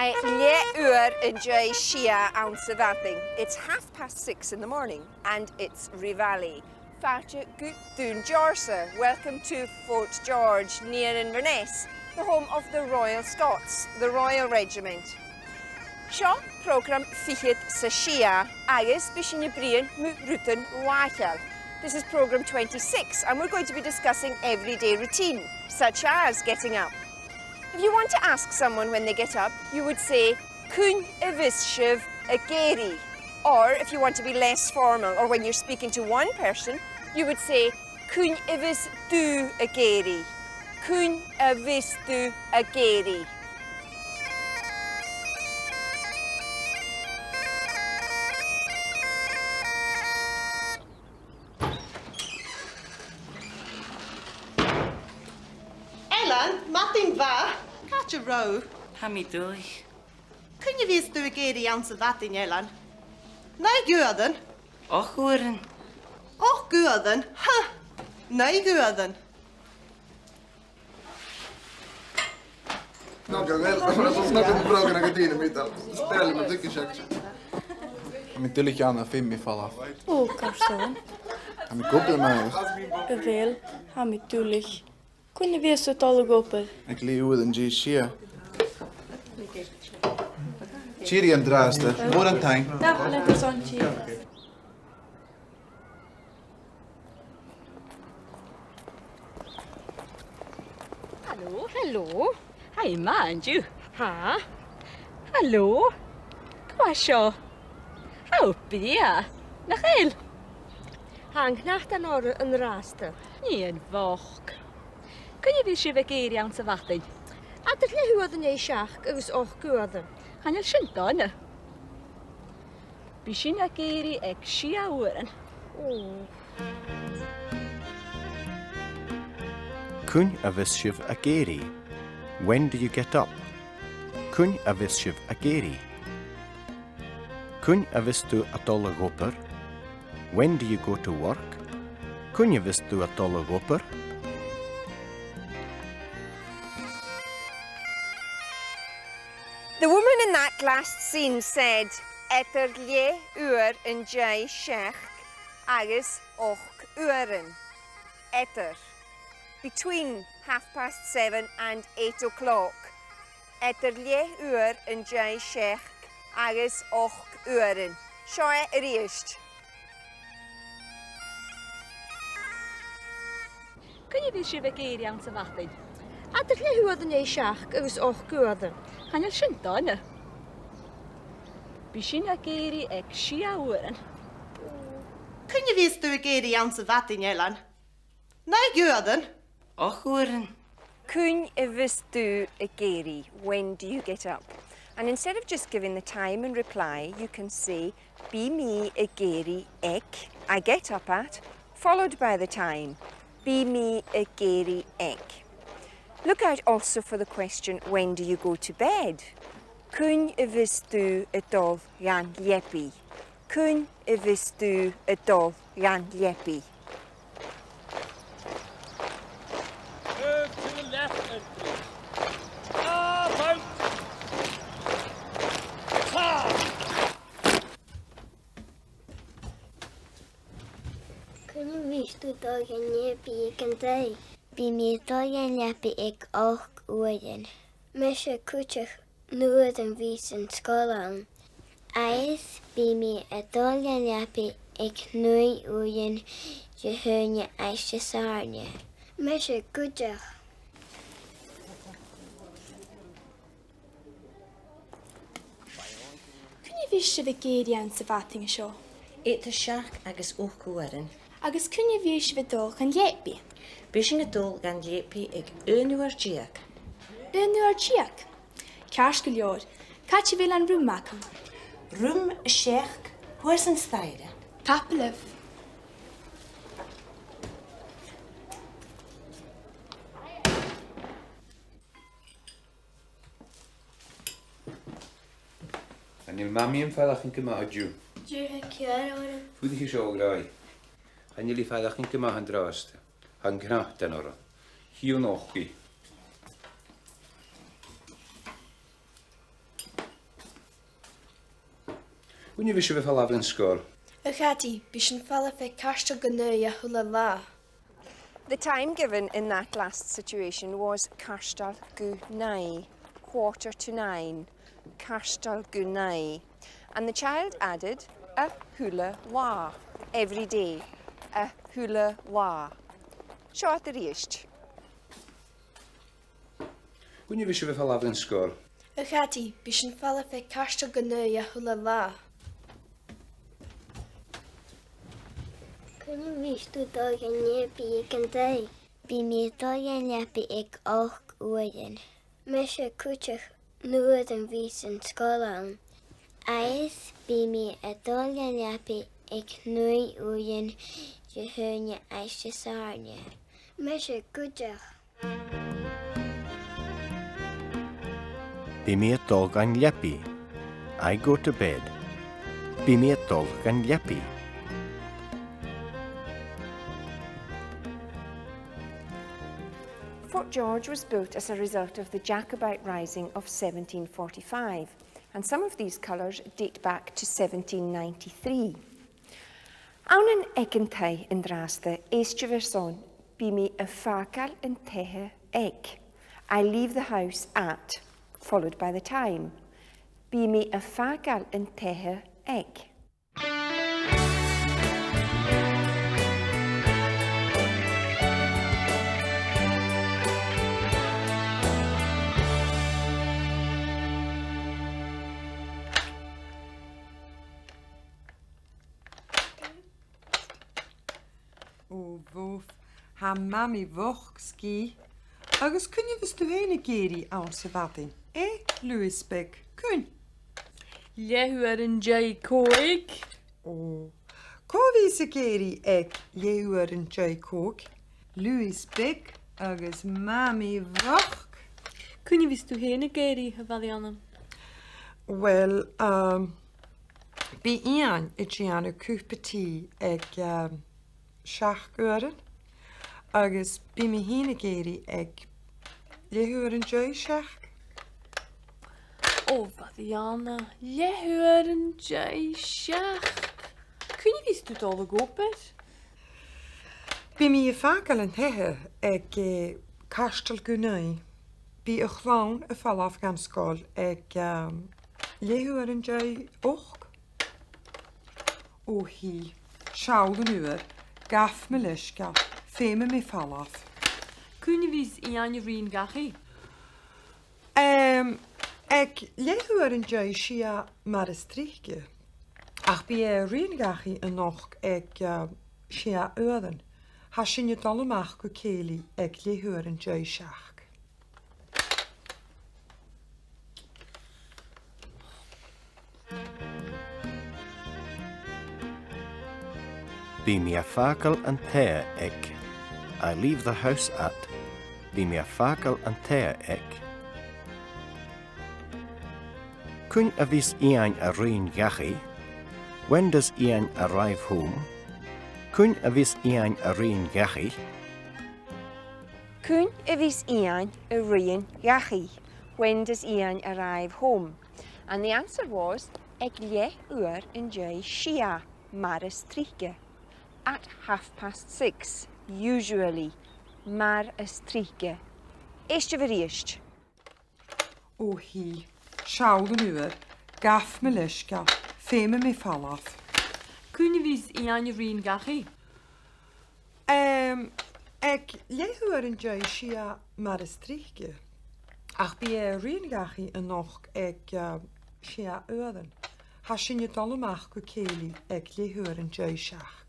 Gàidhlig in Jai Shia ounce of athing. It's 6:30 in the morning and it's Rivali. Farta Gutdun Jorsa. Welcome to Fort George, near Inverness, the home of the Royal Scots, the Royal Regiment. Seo program fichid sa Shia agus bishin brian mu rutan wachal. This is program 26 and we're going to be discussing everyday routine, such as getting up. If you want to ask someone when they get up, you would say, Cún a bhísibh a géirí. Or if you want to be less formal, or when you're speaking to one person, you would say, Cún a bhís tú a géirí. Cún a bhís tú a géirí. Matting va, catch a row. Hammy doy. Kun je wist du geri aan ze wat in Ellen? Nee, Gurden. Och, Gurden. Och, Gurden. Ha! Nee, Gurden. No, snart är frågan att det mitt allt. Ställ mig tycker jag. Min tuli gärna film i falla. Karlsson. Min koppel med. Bevel, han tuli. Kunne vi så tala goppel? Ik lie ud en G-shia. Chiri en draste. Moran tang. Da, let oss on chi. Hello. Hi, mind you. Huh? Hello. Kwasho. How be ya? Nachel. Hang nacht an or yn raster. Ni'n foch. Kun je weer schiffe geri aan te wachten? At het je hoorde nee schach, is ook goede. Gaan je schintane? Bishina geri ek shia horen. Cún a bhísibh a géirí. When do you get up? Cún a bhísibh a géirí. Cún a bhís tú a dul goper? When do you go to work? Cún a bhís tú a dul goper? The woman in that last scene said, Etter lie in Jai Sheach agus och uren. Etter. Between 7:30 and 8 o'clock. Etter lie in Jai Sheach agus och uren. Seo riist. Kun je weer schiffe geri aan te wachten? At het je hoorde nee schach, is ook goede. Gaan je schintane? Bishina geri ek shia horen. Kun je wist du geri aan ze wat in Ellen? Nee, Gurden. Och, Gurden. Cún a bhís tú a géirí. When do you get up? And instead of just giving the time and reply, you can say, Bí me a géirí ek, I get up at, followed by the time. Bí me a géirí ek. Look out also for the question, when do you go to bed? Cún a bhís tú a dul gan liepi. Cún a bhís tú a dul gan liepi. Move to the left entry. Out! Kun je wist du dul gan liepi ik an day? Bí mi dul gan liepi ik och uren. Mes a cúteach nuad an vís an scoil Eis bí mi a dul gan liepi ik nui uren de hunne eis de sarne. Mes a cúteach. Kun je bhísibh a géirí aan te wating seo? Eet de seach agus och goren. Agus kun je bhísibh dul gan liepi? Bishin a dul gan liepi ag unuar diak. Unuar diak. Kars go leor. Cat je vil an rúm maken? Rum a seach, hoes an staire. Tapelef. En je mami en vader ging maar uit jou. Je kjør Voel je zo graag. En jullie vader ging maar aan draasten. Han knapt den orra. Hier nog. Cúine bhí se bh fallaf yn sgol? A chatí bí sin falla fé castal go nua a thula lá. The time given in that last situation was Carstal Gunai, 8:45, Carstal Gunai. And the child added a hula wa every day, a hula wa. Seo the ríist. Cúine bhí se bh fallaf yn sgol? A chatí bí sin falla fé castal go nua a thula lá. Cynnu vistu togen niepi ikan tei. Bi mi togen läpi ik och uoden. Mesha kuchach nuoden visen skolan. Ais bi mi togen läpi ik nui uoden je hönje eisje sarne. Mesha kuchach. Bí mé dul gan lepi. I go to bed. Bí mé dul gan lepi. Fort George was built as a result of the Jacobite Rising of 1745, and some of these colours date back to 1793. Awn yn egentai yn draste eistryferson bí mi a fakal yn tehe eg. I leave the house at, followed by the time. Bí mi a fakal yn tehe eg. O bhóf, ha mami bhoch ski. Agus cynne fys tu hene geri awn sa fadin. Louis Big, cyn. Lehu yn jai coig. O, co fi sa geri ag lehu yn jai cog. Louis Big, agus mami bhoch. Cynne fys tu hene geri hyfaddianam? Wel, bi ian y gianna cwpati ag siach gwyrin. Agus bi mi hene geri ag lehu yn jai siach. O, faddiana. Lehu yn jai siach. Cynne fys tu dol y goped? Bi mi fakal yn tehe ag Castal Gunai. Bi y chlawn y falaf gan sgol ag lehu yn jai och. O hi, siawl yn uwer, gaff me lysga, feme me falaf. Cynne fys ian y rhin gachi? Ag lehu yn jai sia mar ystryge. Ach bi rhin gachi yn och ag sia öden. Ha sin je dollemach go keli ag lehu yn jai siach. Bí mi a fakal an tea ag. I leave the house at. Bí mi a fakal an tea ag. Cún a vís ian a rin gachi? When does Ian arrive home? Cún a vís ian a rin gachi? Cún a vís Ian a rian gachi? When does Ian arrive home? And the answer was ag le uur in jai shia maris trike. At 6:30, usually, mar ystryge. Eistio fy riist. O hi, siawl yn uwer, gaff me lysga, feme me falaf. Cynne fys ian y rhin gachi? Ag lehu yn jai sia mar ystryge. Ach bi rhin gachi yn och ag sia öden. Ha sin je dollemach go keli ag lehu yn jai siach.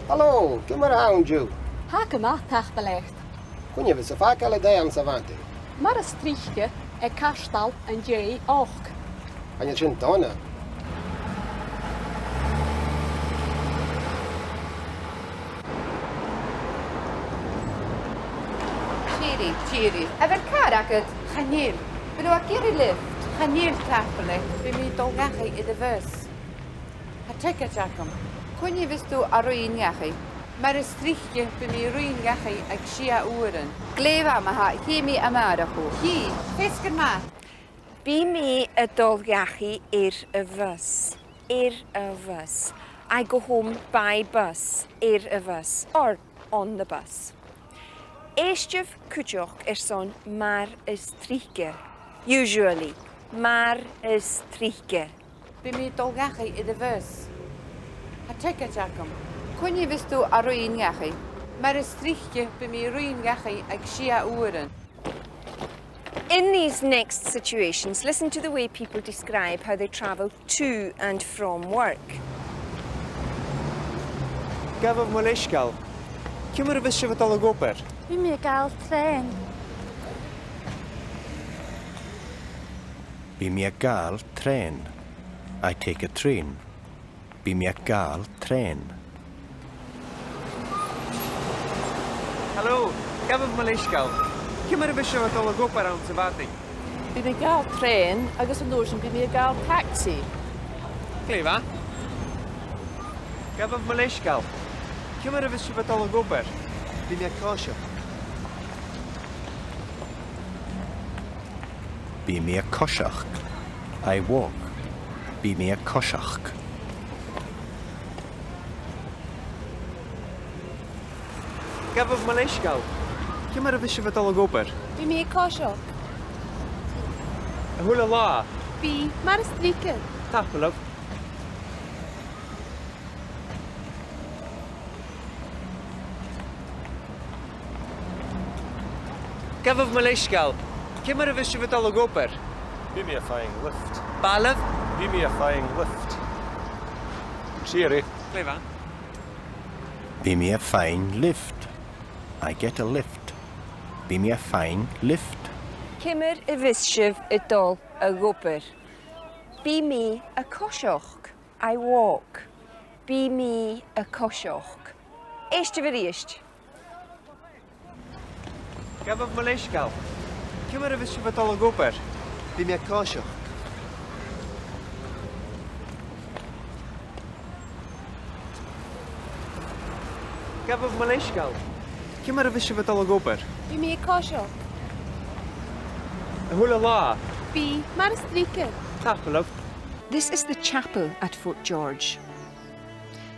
Hallo, kom maar aan, Joe. Haak yma, tach belegd. Kun je visse vaak alle day aan savante? Mar y strichge e castal yn jai och. Aan je chin tona. Cheery. Efer car agad, chanil. Bydw a geri lift, chanil tapale, by mi dolgachu I dy fys. Ha tega jacom. Cwni fys tu ar o'n iachu. Mar is tríchte be mí roiingacha ag sia uan. Gléfa maha, hi mi amarachu. Hi, fesgan ma. Bí mi a dulgachi y bus. A bus. I go home by bus. A bus. Or on the bus. Eistef cwtioch son mar is tríche. Usually, mar is tríche. Be mi dolgacha I the bus. Ha teka jackum. Kunje vistu a roiingacha. Mar is tríchte be mi roiingacha ag sia uan. In these next situations, listen to the way people describe how they travel to and from work. Gafaf Malishgal. Cymar fys sef adol o gober? Bí mi gael tren. Bí mi a gael tren. I take a train. Bí mi a gael tren. Helo, Gafaf Malishgal. Cymar fys sef adol o gober awn syfaddi? Bí mi gael tren, agus yn dwrs yn bí mi gael taxi. Glefa? Gafaf Malishgal. Cymar fys sef adol o gober? Bí mi a cosio. Bí mi a cosiach. I walk. Bí mi a cosiach. Gafaf Malishgal. Cymar fys sef adol o gober? Bí mi cosio. A hwyl o la? Bí mar is tríche. Tapelov. Gafaf Malishgal. Cymar fys sef adol o gober? Bí mi a fáing lift. Balaf? Bí mi a fáing lift. Cheery. Glefa? Bí mi a fine lift. I get a lift. Bí mi a fine lift. Cymmer y fysif y dol y gober. Bí mi a cosioch. I walk. Bí mi a cosioch. Eistef yr eist. Gafaf Malishgal. Cymar fys sef adol o gober? Bí mi a cosio. Gafaf Malishgal. Cymar fys sef adol o gober? Bí mi cosio. A hwyl o la? Bí mar is tríche. Tapelov. This is the chapel at Fort George.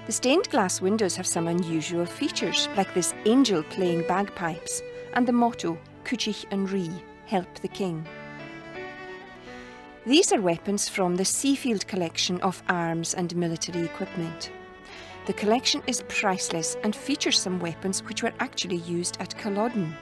The stained glass windows have some unusual features, like this angel playing bagpipes and the motto, Cuchich and Rí, help the king. These are weapons from the Seafield collection of arms and military equipment. The collection is priceless and features some weapons which were actually used at Culloden.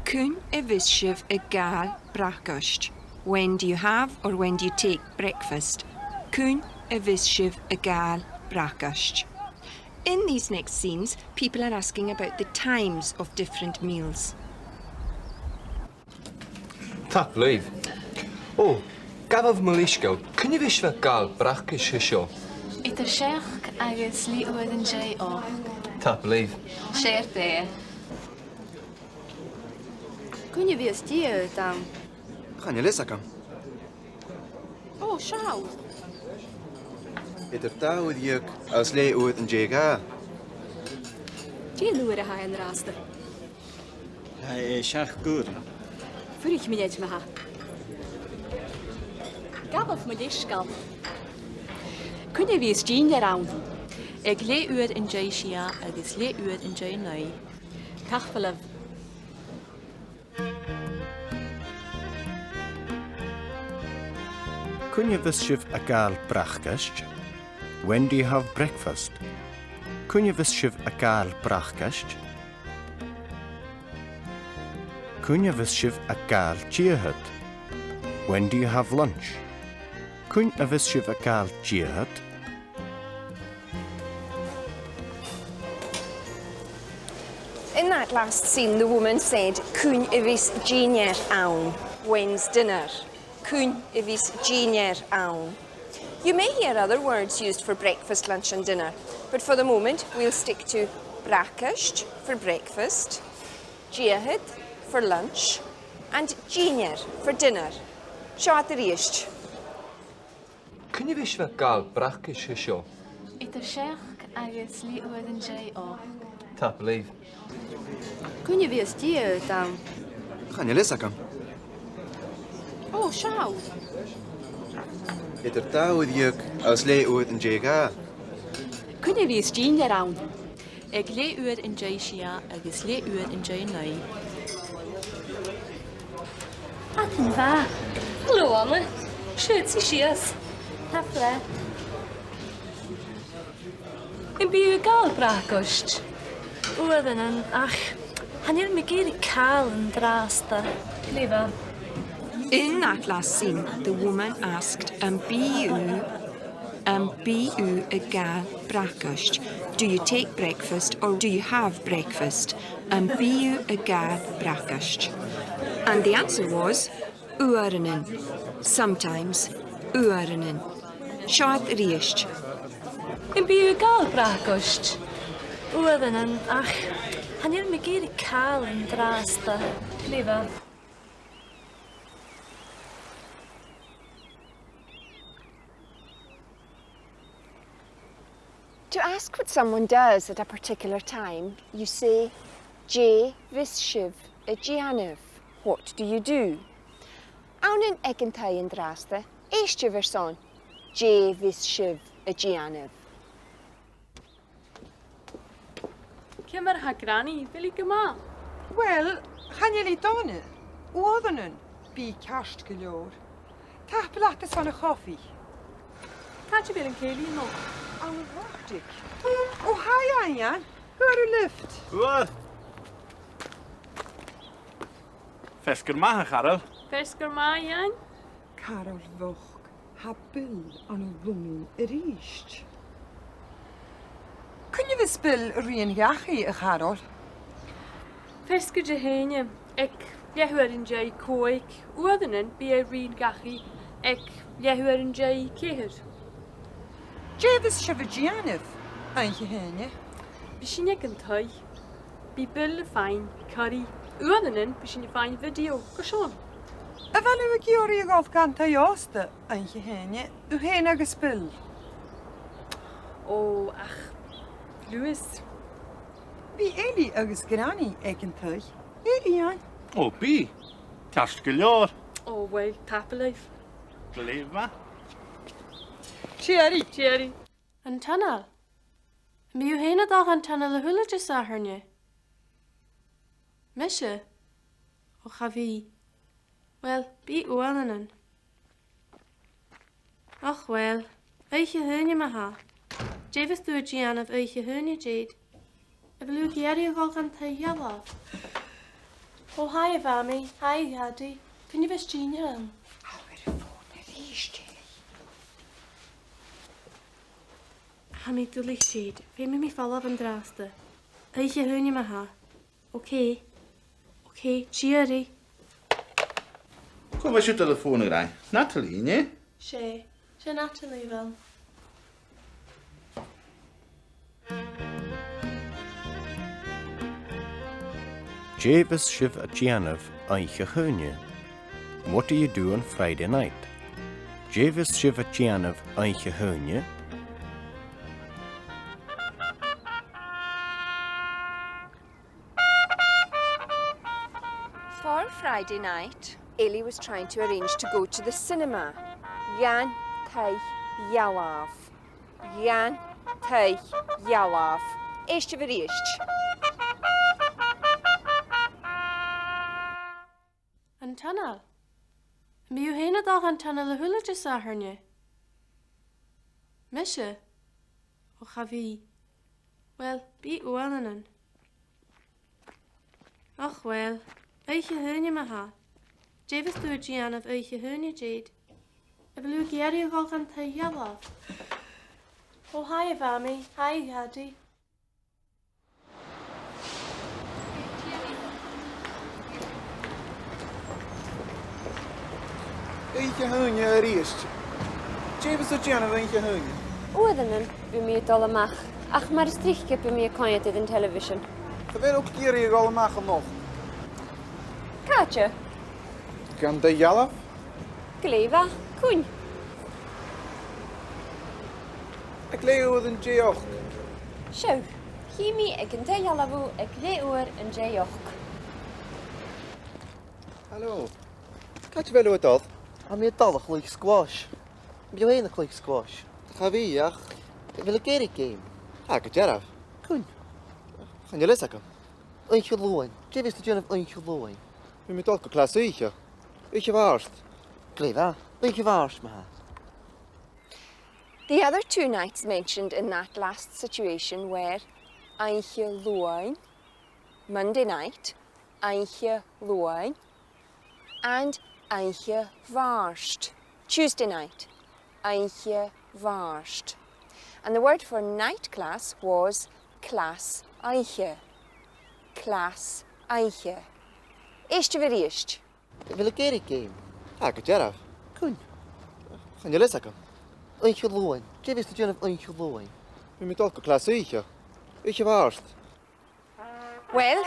Cún y fysif y gael braccost. When do you have or when do you take breakfast? Cún y fysif y gael braccost. In these next scenes, people are asking about the times of different meals. Tap leif. Oh, Gafaf Malishgal, cyn i fys fe gael bracus hysio? Idir seach agus lí uad an jay ó. Tap leif. Sér dé. Cún y fys di y dawn. Chan i lisacam. O, siaw. Idir dawyd yg as le oedd yn jega. Di lwyr a ha yn rasta. Siach gwr. Fwrych mi edrych ha. Gafaf my disgal. Cwn i fys dyn ar awn. Eg le uad yn jay sia agos le uad yn jay neu. Cachfalaf. Cwn i fys sef a gael brachgast? When do you have breakfast? Cwn i fys sef a gael brachgast? Cwn i fys sef a gael jiahad? When do you have lunch? Cwn i fys sef a gael jiahad? In that last scene, the woman said, Cún y fys genier awn. When's dinner? Cún y fys genier awn. You may hear other words used for breakfast, lunch and dinner, but for the moment we'll stick to braccost for breakfast, jiahad for lunch and Junior for dinner. Sean the Riest. Cynne bhís bheith gáil brachas seo. Idir seach agus lí uair an dé ó. Tá bléh. Cynne bhíos dío down. Gaan je lesakam? Oh, Sean. Idir táid juk as lé uit an Jaga. Cynne bhíos dín around. Ag lé uair an dé sia agus lé uair an dé nai. Atin bha. Hello, Anna. Siad si sias. Tafle. In bíu gáil bracost. Uadan an ach. Hanir me géri cael an drasta. Cleva. In that last scene, the woman asked, be you a gal brakast? Do you take breakfast or do you have breakfast? Be you a gal brakast? And the answer was, uaranen. Sometimes, uaranen. Sean Riest. In bíu gáil bracost. Uadan an ach. Hanir me géri cael an drasta. Cleva. To ask what someone does at a particular time, you say, J vishiv a gianov. What do you do? Aunin ekentai in draste, eistje verson, J vishiv a gianov. Cymar ha granny, vil ik ma? Wel, gaan jullie tonen? Oordenen, bij kerstgeloor. Tapelaten van een koffie. Gaat je weer een keelie nog? Wacht ik. Oh, hi Anja. Hör u luft. Wat? Fesker ma, Karel. Fesker ma, Jan? Karel woog. Ha bil aan een bloemen riest. Kun je spel rien jachi, Karel? Fesker je heenje. Ik hoor een jay koik. Oordenen bij rien gachi. Ik hoor een jay keer. Javis Shavagianov, eindje heen. Misschien ik een thai. Bij billen fijn, curry. Oordenen, misschien je fijn video. Kashan. En wel uw kiori golf kan tajoste, eindje heen. U heen gespel. Oh, ach. Louis. Wie Eli agus granny eken thai. Eli Jan. Oh, bi. Kerstgeljaar. Oh, well, tapeleif. Gleef ma. Cherry. Cherry. An tunnel. Mi u heen dag an tunnel de hulletjes zahernje. Mesje. O gavi. Wel, bi oananen. Ach wel. Eetje heunje ma ha. Javis doe Gian of eetje heunje jade. Ik wil u jerry al gaan te jalla. Oh hi Vami. Hi Hattie. Kun je best Gina aan? Hami dulig shade. Ve me fall van draste. Eetje heunje ma ha. Oké. Oké, cheery. Kom eens je telefoon erbij. Nathalie, ne? She Natalie wel. Javis Shiv a Gianov Aicha Hunye. What do you do on Friday night? Javis Shiv a Gianov Aicha Hunye. For Friday night, Ellie was trying to arrange to go to the cinema. Jan Tay Yalav. Jan Tay Yalav. Eistje veriest. An tunnel. Mi u heen dag an tunnel de hulletjes zahernje. Mesje. O gavi. Wel, bi oananen. Ach wel. Eetje heunje ma ha. Javis doe Gian of eetje heunje jade. Ik wil u gerry al gaan te jalla. Oh hi Vami. Hi Hattie. Eentje hunje riest. James de Gianna eentje hunje. Oedenen, bij mij het allemaal. Ach, maar strichtje bij mij kan je het in television. Gebeurt ook keer hier allemaal nog. Catja, Gan de jalaf? Gleva, Cún. Ag leo yn geoch. Siw, Himi ag yn te ialafw ag leŵr yn geoch. Hallo. Catch fel o dod? A mi dalach like squash. Mi yw ein like squash. Ga fi ach. Fel y Gaelic game. Ha, gydaraf. Cwn. Chan je lesakam. Ein chlwyn. Jefis dy dyn ein chlwyn. Mi dod go klas uicha. Uicha varst. Gleva. Ein chlwars ma. The other two nights mentioned in that last situation were Aiche Luain, Monday night, Aiche Luain, and Aiche Varsht, Tuesday night, Aiche Varsht. And the word for night class was Class Aiche. Class Aiche. Eist fi eist? Fel y Gaelic game. Ha, gydaraf. Cwn. Chan je lesakam. Ein chlwyn. Jefis dy dyn ein chlwyn. Mi dod go klas uicha. Uicha varst. Well,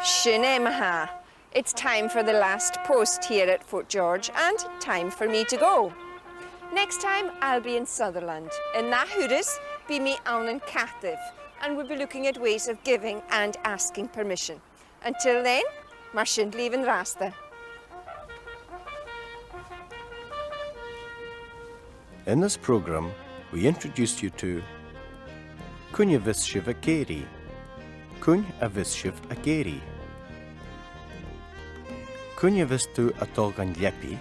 Shine Maha. It's time for the last post here at Fort George and time for me to go. Next time, I'll be in Sutherland. In Nahuris, be me on in Cardiff, and we'll be looking at ways of giving and asking permission. Until then, Marshin leaving Rasta. In this program, we introduced you to Cún a bhís sibh a géirí. Cún a bhís sibh a géirí. Cún a bhís tú atá gan lepi.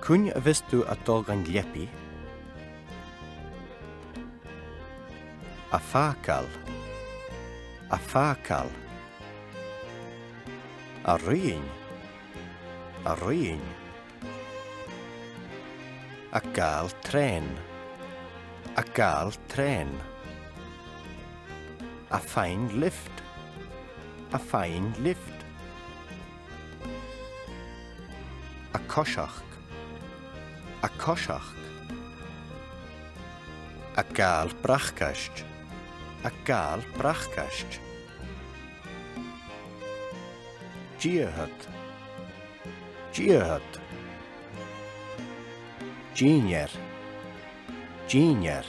Cún a bhís tú atá gan lepi. A fácal. A fácal. A riin. A riin. A gael tren. A gael tren. A fine lift. A fine lift. A coisach. A coisach. A gael brachcast. A gael brachcast. Giahut. Giahut. Genier. Genier.